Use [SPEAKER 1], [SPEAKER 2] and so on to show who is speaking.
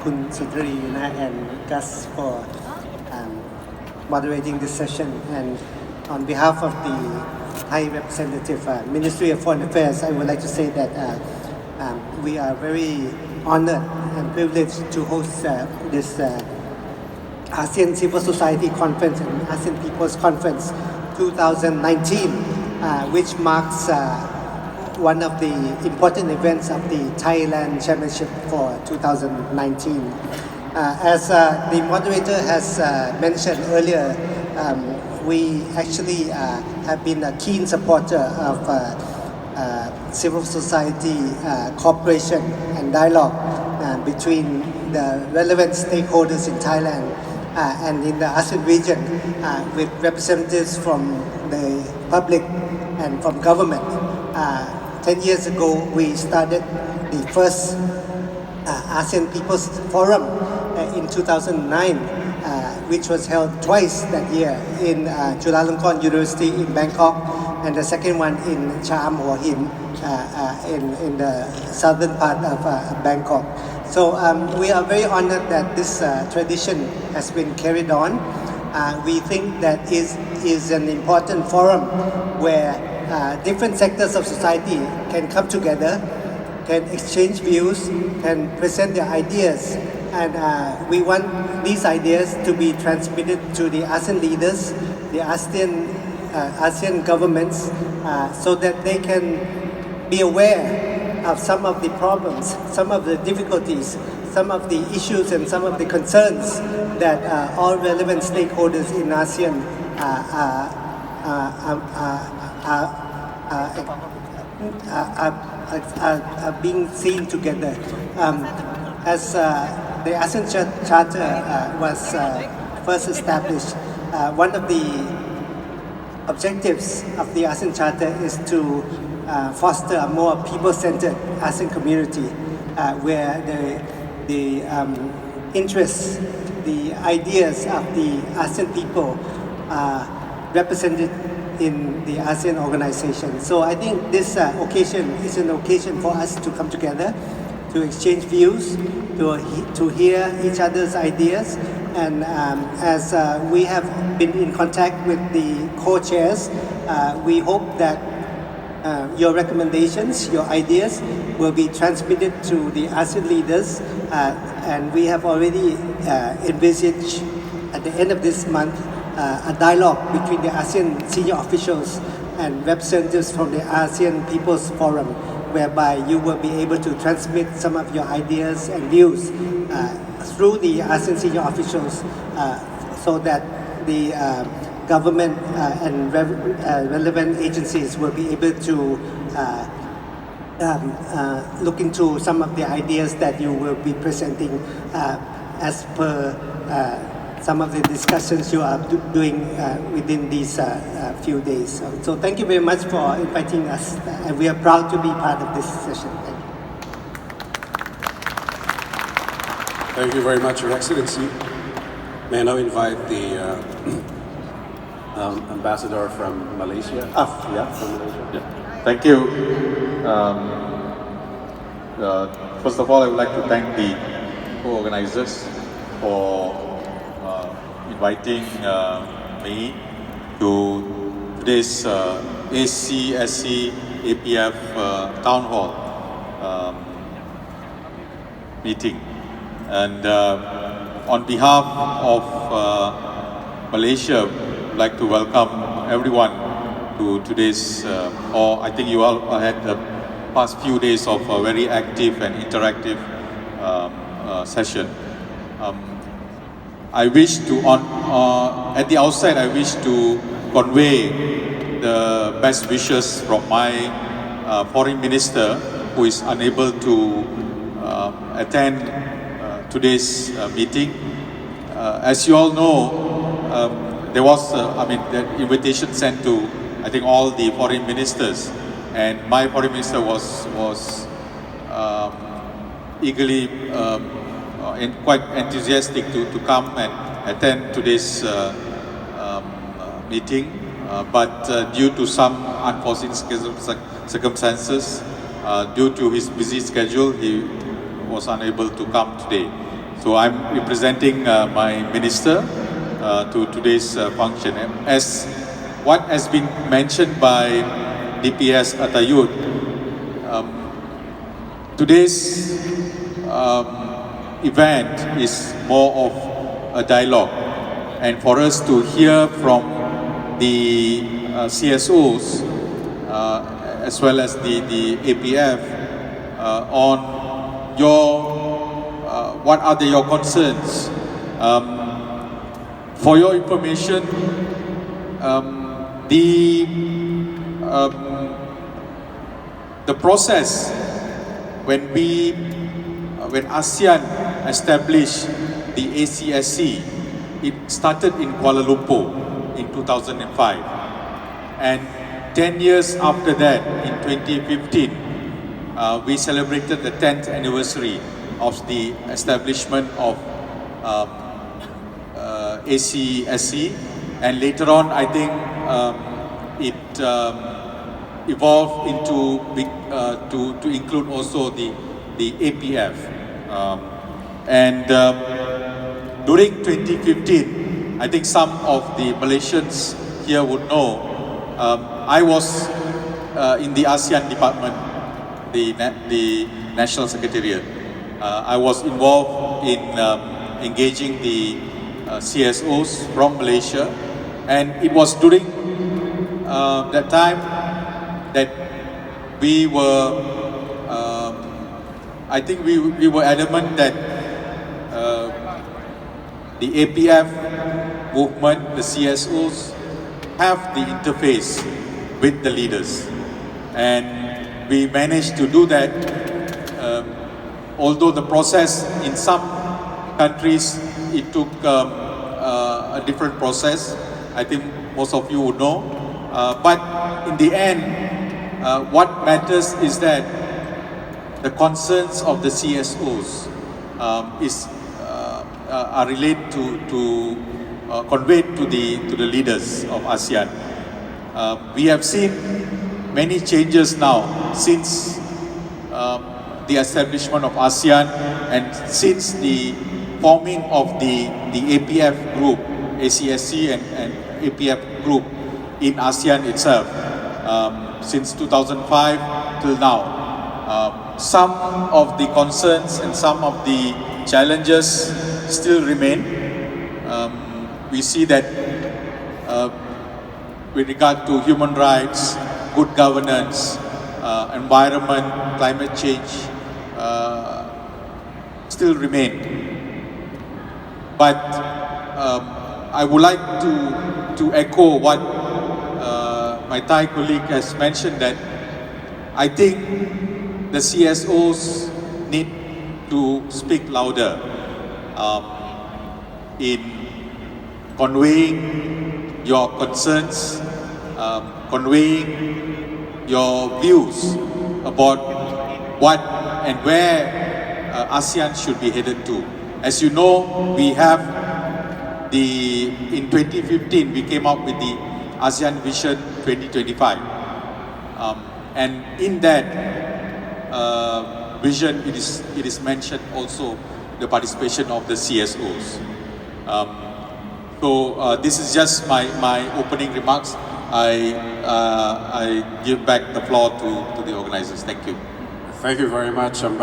[SPEAKER 1] คุณสุนทรีนะ and Gus for moderating this session. And on behalf of the Thai representative Ministry of Foreign Affairs, I would like to say that we are very honored and privileged to host this ASEAN Civil Society Conference and ASEAN People's Conference 2019, which marks one of the important events of the Thailand Championship for 2019. As the moderator has mentioned earlier, we actually have been a keen supporter of civil society cooperation and dialogue between the relevant stakeholders in Thailand and in the ASEAN region with representatives from the public and from government. 10 years ago, we started the first ASEAN People's Forum in 2009, which was held twice that year in Chulalongkorn University in Bangkok, and the second one in Cham Hua Hin in the southern part of Bangkok. So we are very honored that this tradition has been carried on. We think that is an important forum where different sectors of society can come together, can exchange views, can present their ideas, and we want these ideas to be transmitted to the ASEAN leaders, the ASEAN governments, so that they can be aware of some of the problems, some of the difficulties, some of the issues and some of the concerns that all relevant stakeholders in ASEAN are being seen together. As the ASEAN Charter was first established, one of the objectives of the ASEAN Charter is to foster a more people-centered ASEAN community where the interests, the ideas of the ASEAN people are represented in the ASEAN organization. So I think this occasion is an occasion for us to come together, to exchange views, to hear each other's ideas, and as we have been in contact with the co-chairs, we hope that your recommendations, your ideas will be transmitted to the ASEAN leaders, and we have already envisaged at the end of this month a dialogue between the ASEAN senior officials and representatives from the ASEAN People's Forum, whereby you will be able to transmit some of your ideas and views through the ASEAN senior officials so that the government and relevant agencies will be able to look into some of the ideas that you will be presenting as per some of the discussions you are doing within these few days. So thank you very much for inviting us, and we are proud to be part of this session.
[SPEAKER 2] Thank you very much, Your Excellency. May I now invite the ambassador from Malaysia? From Malaysia.
[SPEAKER 3] Yeah. Thank you. First of all, I would like to thank the co-organizers for inviting me to today's ACSC APF Town Hall meeting. And on behalf of Malaysia, I'd like to welcome everyone to today's, I think you all had the past few days of a very active and interactive session. I wish to, at the outset, I wish to convey the best wishes from my foreign minister, who is unable to attend today's meeting. As you all know, there was, the invitation sent to, I think, all the foreign ministers, and my foreign minister was eagerly and quite enthusiastic to come and attend today's meeting, but due to some unforeseen circumstances, due to his busy schedule, he was unable to come today. So I'm representing my minister to today's function. As what has been mentioned by DPS Atayut, today's event is more of a dialogue, and for us to hear from the CSOs as well as the APF on what are your concerns. For your information, the process when ASEAN established the ACSC, it started in Kuala Lumpur in 2005, and 10 years after that, in 2015, we celebrated the 10th anniversary of the establishment of ACSC, and later on, I think it evolved into to include also the APF. During 2015, I think some of the Malaysians here would know, I was in the ASEAN department, the National Secretariat. I was involved in engaging the CSOs from Malaysia, and it was during that time that we were, I think we were adamant that the APF movement, the CSOs, have the interface with the leaders, and we managed to do that. Although the process in some countries it took a different process, I think most of you would know. But in the end, what matters is that the concerns of the CSOs are relayed conveyed to the leaders of ASEAN. We have seen many changes now since the establishment of ASEAN and since the forming of the APF group, ACSC and APF group in ASEAN itself, since 2005 till now. Some of the concerns and some of the challenges still remain. We see that with regard to human rights, good governance, environment, climate change, still remain. But I would like to echo what my Thai colleague has mentioned, that I think the CSOs need to speak louder in conveying your concerns, conveying your views about what and where ASEAN should be headed to. As you know, we have in 2015 we came up with the ASEAN Vision 2025, and in that vision it is mentioned also the participation of the CSOs. So this is just my opening remarks. I give back the floor to the organizers. Thank you.
[SPEAKER 2] Thank you very much,